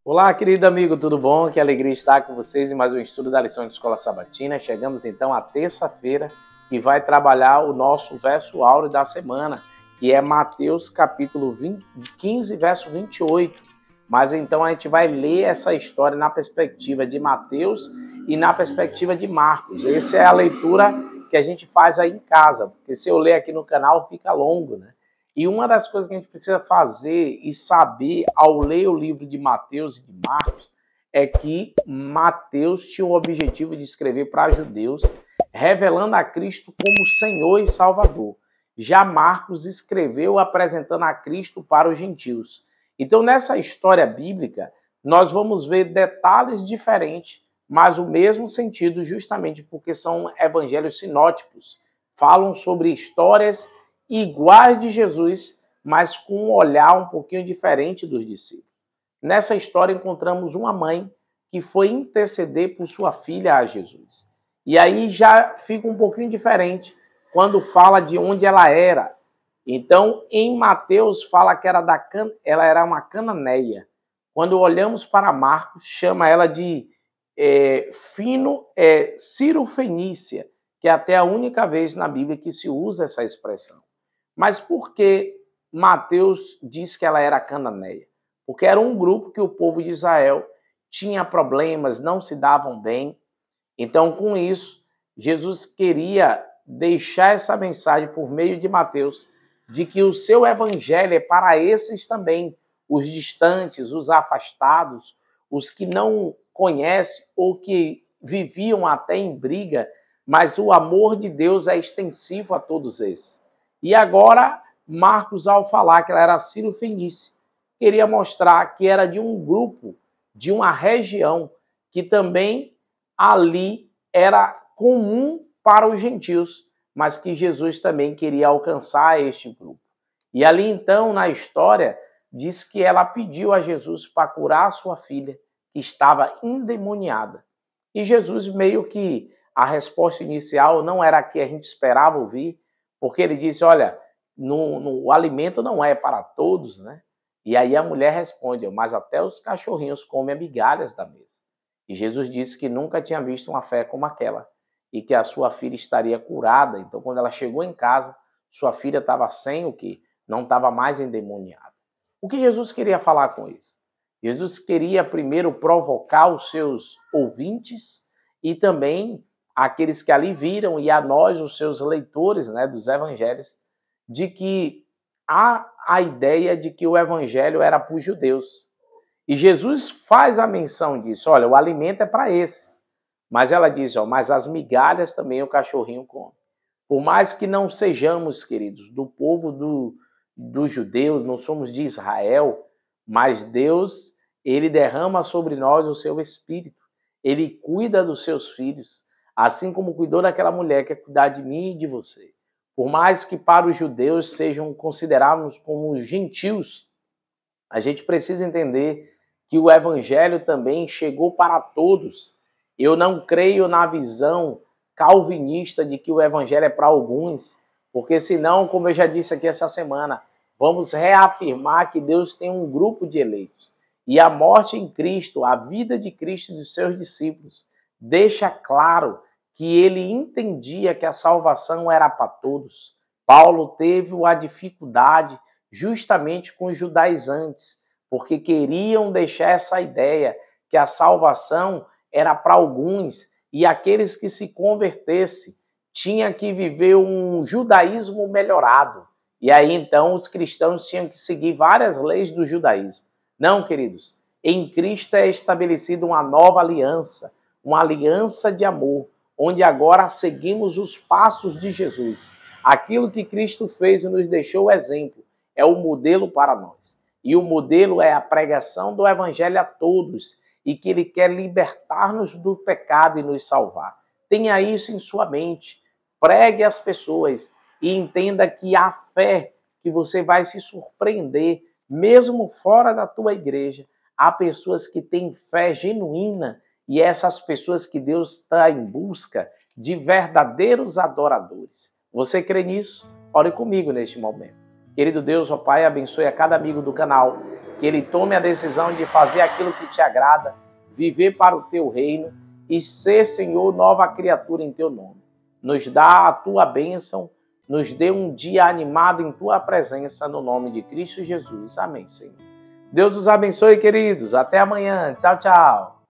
Olá, querido amigo, tudo bom? Que alegria estar com vocês em mais um estudo da lição de Escola Sabatina. Chegamos então à terça-feira, que vai trabalhar o nosso verso áureo da semana, que é Mateus capítulo 15, verso 28. Mas então a gente vai ler essa história na perspectiva de Mateus e na perspectiva de Marcos. Essa é a leitura que a gente faz aí em casa, porque se eu ler aqui no canal fica longo, né? E uma das coisas que a gente precisa fazer e saber ao ler o livro de Mateus e de Marcos é que Mateus tinha o objetivo de escrever para judeus, revelando a Cristo como Senhor e Salvador. Já Marcos escreveu apresentando a Cristo para os gentios. Então, nessa história bíblica, nós vamos ver detalhes diferentes, mas o mesmo sentido, justamente porque são evangelhos sinóticos. Falam sobre histórias iguais de Jesus, mas com um olhar um pouquinho diferente dos discípulos. Nessa história encontramos uma mãe que foi interceder por sua filha a Jesus. E aí já fica um pouquinho diferente quando fala de onde ela era. Então, em Mateus fala que ela era uma cananeia. Quando olhamos para Marcos, chama ela de Cirofenícia, que é até a única vez na Bíblia que se usa essa expressão. Mas por que Mateus diz que ela era cananeia? Porque era um grupo que o povo de Israel tinha problemas, não se davam bem. Então, com isso, Jesus queria deixar essa mensagem por meio de Mateus, de que o seu evangelho é para esses também, os distantes, os afastados, os que não conhecem ou que viviam até em briga, mas o amor de Deus é extensivo a todos esses. E agora, Marcos, ao falar que ela era Cirofenícia, queria mostrar que era de um grupo, de uma região, que também ali era comum para os gentios, mas que Jesus também queria alcançar este grupo. E ali então, na história, diz que ela pediu a Jesus para curar a sua filha, que estava endemoniada. E Jesus meio que a resposta inicial não era a que a gente esperava ouvir, porque ele disse, olha, o alimento não é para todos, né? E aí a mulher responde, mas até os cachorrinhos comem migalhas da mesa. E Jesus disse que nunca tinha visto uma fé como aquela e que a sua filha estaria curada. Então, quando ela chegou em casa, sua filha estava sem o quê? Não estava mais endemoniada. O que Jesus queria falar com isso? Jesus queria primeiro provocar os seus ouvintes e também aqueles que ali viram e a nós, os seus leitores, né, dos evangelhos, de que há a ideia de que o evangelho era para os judeus. E Jesus faz a menção disso. Olha, o alimento é para esses. Mas ela diz, mas as migalhas também o cachorrinho come. Por mais que não sejamos, queridos, do povo dos judeus, não somos de Israel, mas Deus, ele derrama sobre nós o seu espírito. Ele cuida dos seus filhos, assim como cuidou daquela mulher que é cuidar de mim e de você. Por mais que para os judeus sejam considerados como gentios, a gente precisa entender que o evangelho também chegou para todos. Eu não creio na visão calvinista de que o evangelho é para alguns, porque senão, como eu já disse aqui essa semana, vamos reafirmar que Deus tem um grupo de eleitos. E a morte em Cristo, a vida de Cristo e dos seus discípulos, deixa claro que ele entendia que a salvação era para todos. Paulo teve a dificuldade justamente com os judaizantes, porque queriam deixar essa ideia que a salvação era para alguns e aqueles que se convertessem tinham que viver um judaísmo melhorado. E aí então os cristãos tinham que seguir várias leis do judaísmo. Não, queridos, em Cristo é estabelecida uma nova aliança, uma aliança de amor, onde agora seguimos os passos de Jesus. Aquilo que Cristo fez e nos deixou o exemplo é o modelo para nós. E o modelo é a pregação do evangelho a todos e que ele quer libertar-nos do pecado e nos salvar. Tenha isso em sua mente. Pregue às pessoas e entenda que há fé que você vai se surpreender, mesmo fora da tua igreja. Há pessoas que têm fé genuína e essas pessoas que Deus está em busca de verdadeiros adoradores. Você crê nisso? Ore comigo neste momento. Querido Deus, ó Pai, abençoe a cada amigo do canal. que ele tome a decisão de fazer aquilo que te agrada, viver para o teu reino e ser, Senhor, nova criatura em teu nome. Nos dá a tua bênção, nos dê um dia animado em tua presença, no nome de Cristo Jesus. Amém, Senhor. Deus os abençoe, queridos. Até amanhã. Tchau, tchau.